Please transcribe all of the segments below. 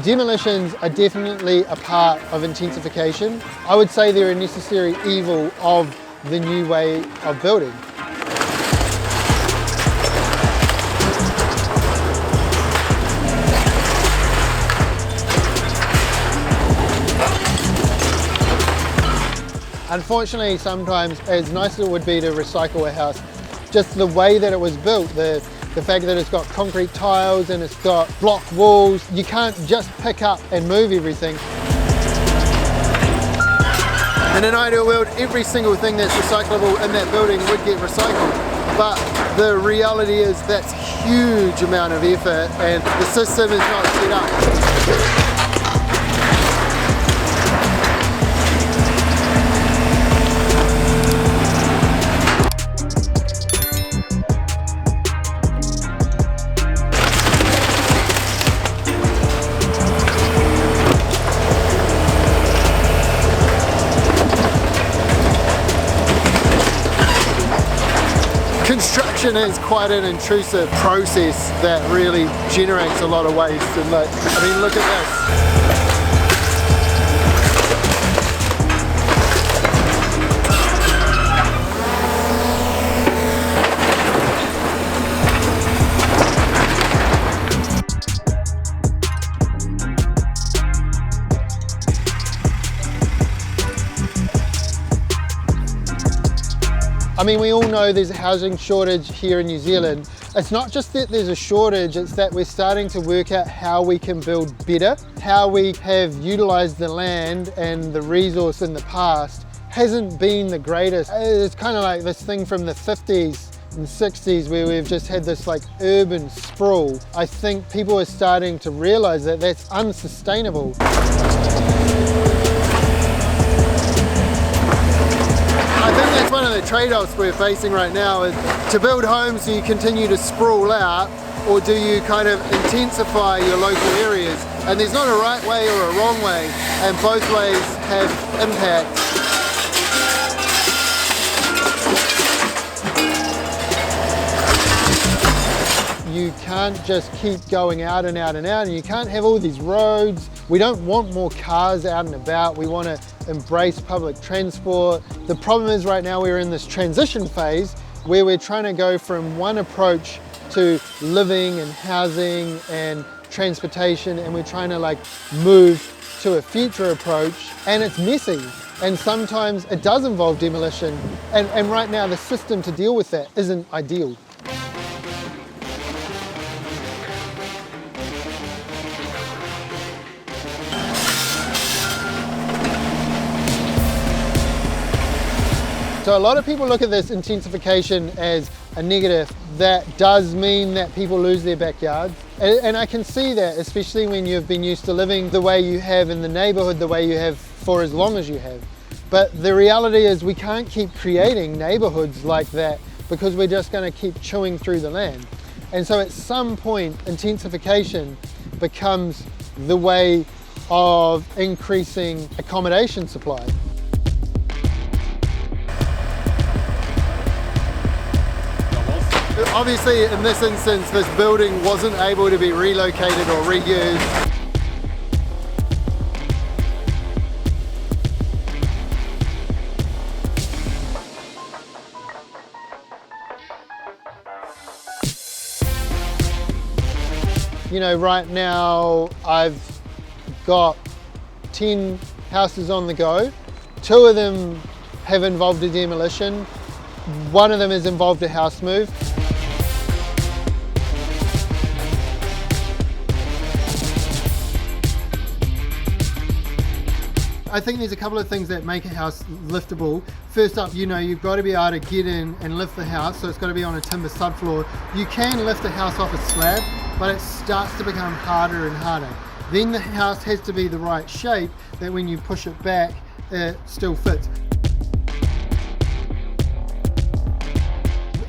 Demolitions are definitely a part of intensification. I would say they're a necessary evil of the new way of building. Unfortunately, sometimes, as nice as it would be to recycle a house, just the way that it was built, the fact that it's got concrete tiles and it's got block walls, you can't just pick up and move everything. In an ideal world, every single thing that's recyclable in that building would get recycled. But the reality is that's a huge amount of effort and the system is not set up. Construction is quite an intrusive process that really generates a lot of waste, and I mean, look at this. I mean, we all know there's a housing shortage here in New Zealand. It's not just that there's a shortage, it's that we're starting to work out how we can build better. How we have utilised the land and the resource in the past hasn't been the greatest. It's kind of like this thing from the 50s and 60s where we've just had this like urban sprawl. I think people are starting to realise that that's unsustainable. I think that's one of the trade-offs we're facing right now, is to build homes, do you continue to sprawl out, or do you kind of intensify your local areas? And there's not a right way or a wrong way, and both ways have impact. You can't just keep going out and out and out, and you can't have all these roads. We don't want more cars out and about. We want to embrace public transport. The problem is right now we're in this transition phase where we're trying to go from one approach to living and housing and transportation, and we're trying to move to a future approach, and it's messy. And sometimes it does involve demolition. And right now the system to deal with that isn't ideal. So a lot of people look at this intensification as a negative. That does mean that people lose their backyards. And I can see that, especially when you've been used to living the way you have in the neighborhood, the way you have for as long as you have. But the reality is we can't keep creating neighborhoods like that because we're just going to keep chewing through the land. And so at some point, intensification becomes the way of increasing accommodation supply. Obviously, in this instance, this building wasn't able to be relocated or reused. You know, right now I've got 10 houses on the go. 2 of them have involved a demolition. 1 of them has involved a house move. I think there's a couple of things that make a house liftable. First up, you know, you've got to be able to get in and lift the house, so it's got to be on a timber subfloor. You can lift a house off a slab, but it starts to become harder and harder. Then the house has to be the right shape that when you push it back, it still fits.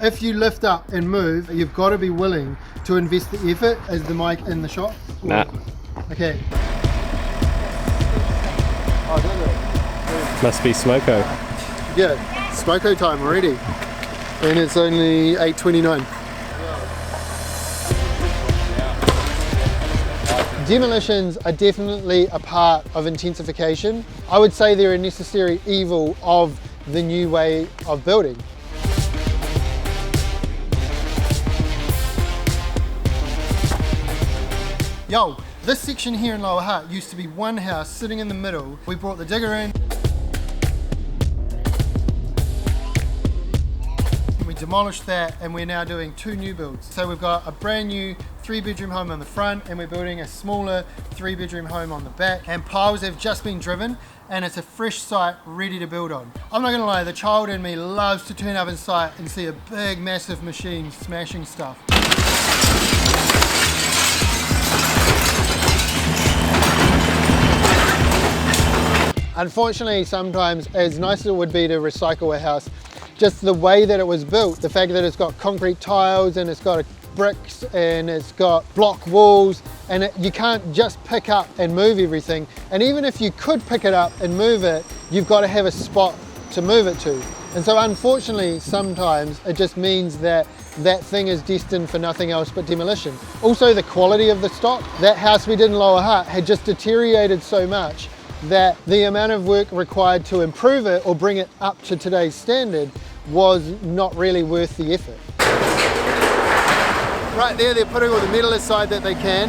If you lift up and move, you've got to be willing to invest the effort. Is the mic in the shot? Nah. Okay. Must be Smoko. Yeah, Smoko time already. And it's only 8:29. Demolitions are definitely a part of intensification. I would say they're a necessary evil of the new way of building. Yo, this section here in Lower Hutt used to be one house sitting in the middle. We brought the digger in, we demolished that, and we're now doing 2 new builds. So we've got a brand new 3-bedroom home on the front, and we're building a smaller 3-bedroom home on the back, and piles have just been driven, and it's a fresh site ready to build on. I'm not gonna lie, the child in me loves to turn up in sight and see a big massive machine smashing stuff. Unfortunately, sometimes, as nice as it would be to recycle a house, just the way that it was built, the fact that it's got concrete tiles and it's got bricks and it's got block walls, and you can't just pick up and move everything. And even if you could pick it up and move it, you've got to have a spot to move it to. And so unfortunately, sometimes it just means that that thing is destined for nothing else but demolition. Also, the quality of the stock. That house we did in Lower Hutt had just deteriorated so much that the amount of work required to improve it or bring it up to today's standard was not really worth the effort. Right there, they're putting all the metal aside that they can.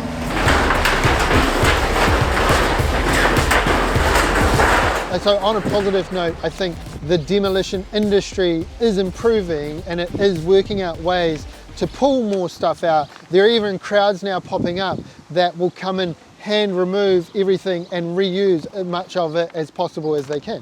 And so on a positive note, I think the demolition industry is improving and it is working out ways to pull more stuff out. There are even crowds now popping up that will come and hand remove everything and reuse as much of it as possible as they can.